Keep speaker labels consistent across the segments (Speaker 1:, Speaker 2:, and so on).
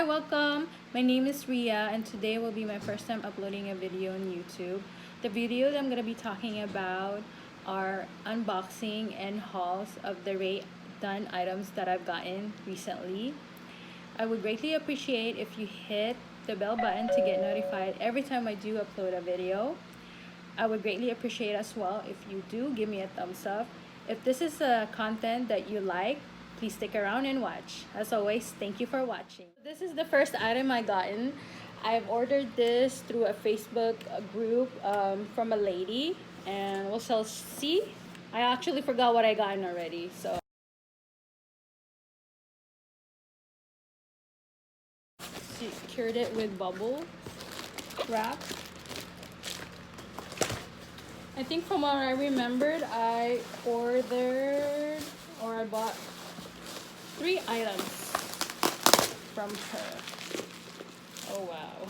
Speaker 1: Hi, welcome. My name is Ria, and today will be my first time uploading a video on YouTube. The video that I'm going to be talking about are unboxing and hauls of the Dunn items that I've gotten recently. I would greatly appreciate if you hit the bell button to get notified every time I do upload a video. I would greatly appreciate as well if you do give me a thumbs up. If this is a content that you like, please stick around and watch. As always, thank you for watching. This is the first item I gotten. I've ordered this through a Facebook group from a lady, and we'll see. I actually forgot what I gotten already, so secured it with bubble wrap. I think from what I remembered, I bought 3 items from her. Oh wow.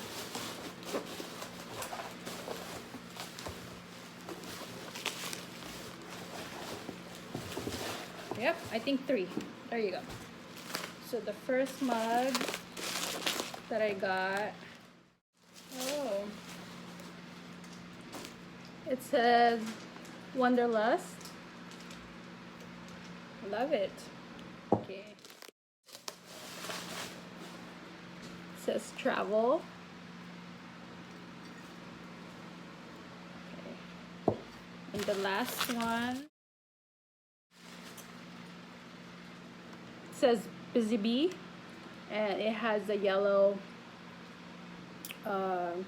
Speaker 1: Yep, I think 3. There you go. So the first mug that I got, oh, it says Wanderlust. Love it. Okay. It says travel. Okay. And the last one says Busy Bee, and it has a yellow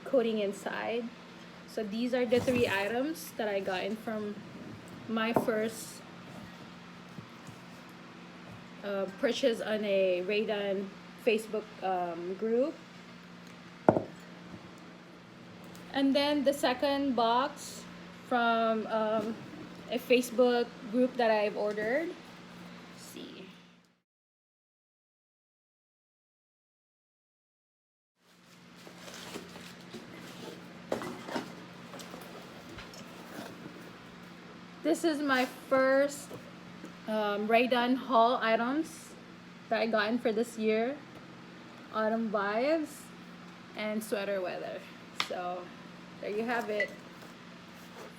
Speaker 1: coating inside. So these are the 3 items that I got in from my first purchase on a Dunn Facebook group. And then the second box from a Facebook group that I've ordered. Let's see. This is my first Dunn haul items that I gotten for this year. Autumn vibes and sweater weather. So there you have it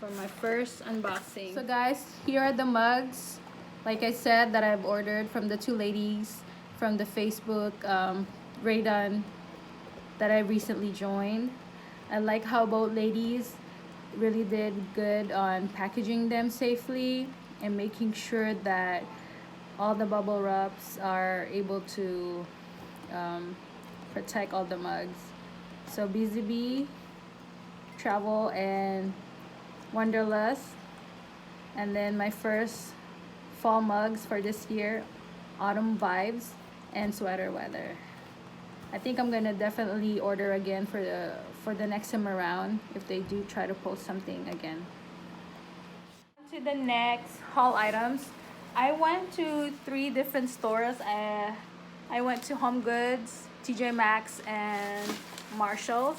Speaker 1: for my first unboxing. So guys, here are the mugs, like I said, that I've ordered from the 2 ladies from the Facebook Dunn that I recently joined. I like how both ladies really did good on packaging them safely and making sure that all the bubble wraps are able to protect all the mugs. So Busy Bee, Travel, and Wanderlust. And then my first fall mugs for this year, Autumn Vibes and Sweater Weather. I think I'm gonna definitely order again for the next time around if they do try to post something again. To the next haul items, I went to 3 different stores. I went to Homegoods, TJ Maxx, and Marshalls.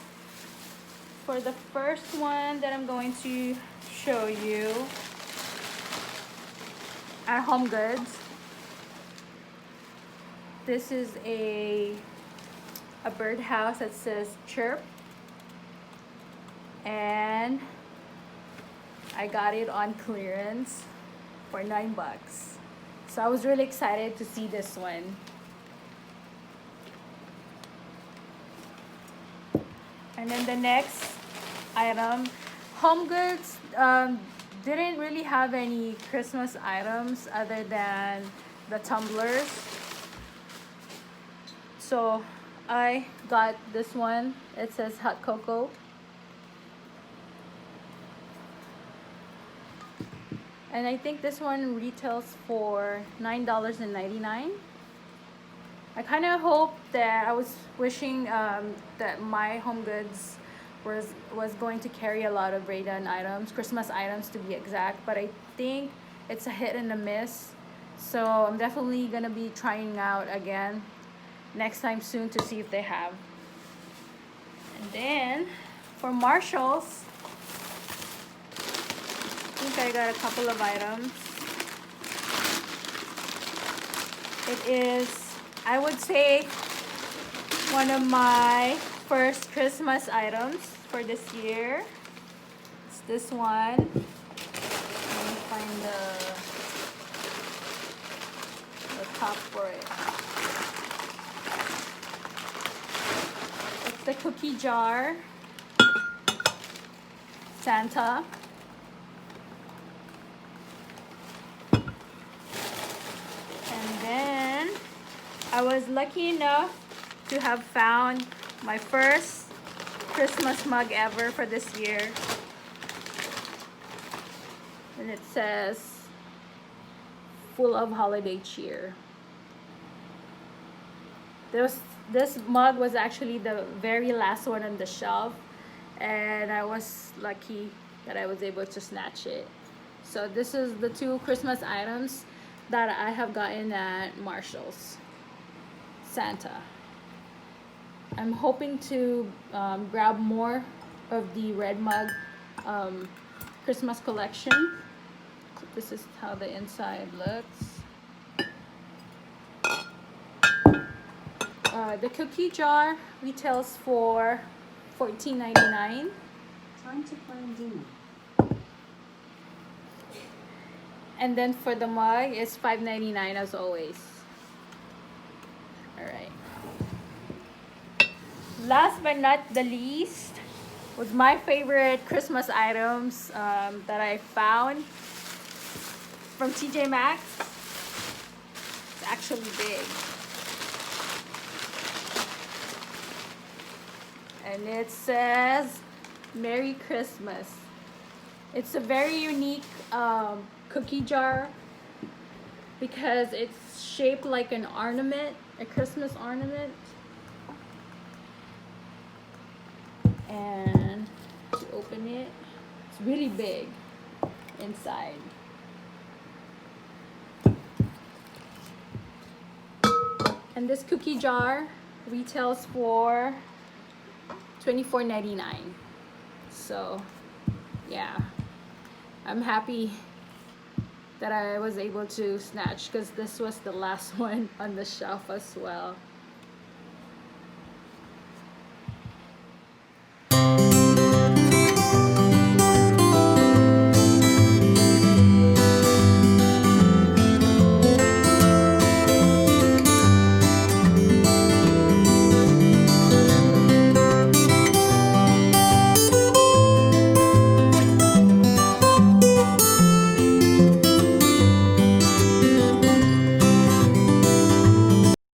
Speaker 1: For the first one that I'm going to show you, at Homegoods, this is a birdhouse that says chirp, and I got it on clearance for $9. So I was really excited to see this one. And then the next item, Homegoods didn't really have any Christmas items other than the tumblers. So I got this one. It says hot cocoa. And I think this one retails for $9.99. I kind of hope that I was wishing that my Homegoods was going to carry a lot of Dunn items, Christmas items to be exact, but I think it's a hit and a miss. So I'm definitely gonna be trying out again next time soon to see if they have. And then for Marshalls, I think I got a couple of items. It is, I would say, one of my first Christmas items for this year. It's this one. Let me find the top for it. It's the cookie jar Santa. And then I was lucky enough to have found my first Christmas mug ever for this year. And it says, full of holiday cheer. This mug was actually the very last one on the shelf, and I was lucky that I was able to snatch it. So this is the two Christmas items that I have gotten at Marshall's. Santa. I'm hoping to grab more of the red mug Christmas collection. This is how the inside looks. The cookie jar retails for $14.99.
Speaker 2: Time to plan dinner.
Speaker 1: And then for the mug, it's $5.99 as always. Alright. Last but not the least was my favorite Christmas items that I found from TJ Maxx. It's actually big. And it says Merry Christmas. It's a very unique cookie jar because it's shaped like an ornament, a Christmas ornament. And to open it, it's really big inside. And this cookie jar retails for $24.99. So yeah, I'm happy that I was able to snatch because this was the last one on the shelf as well.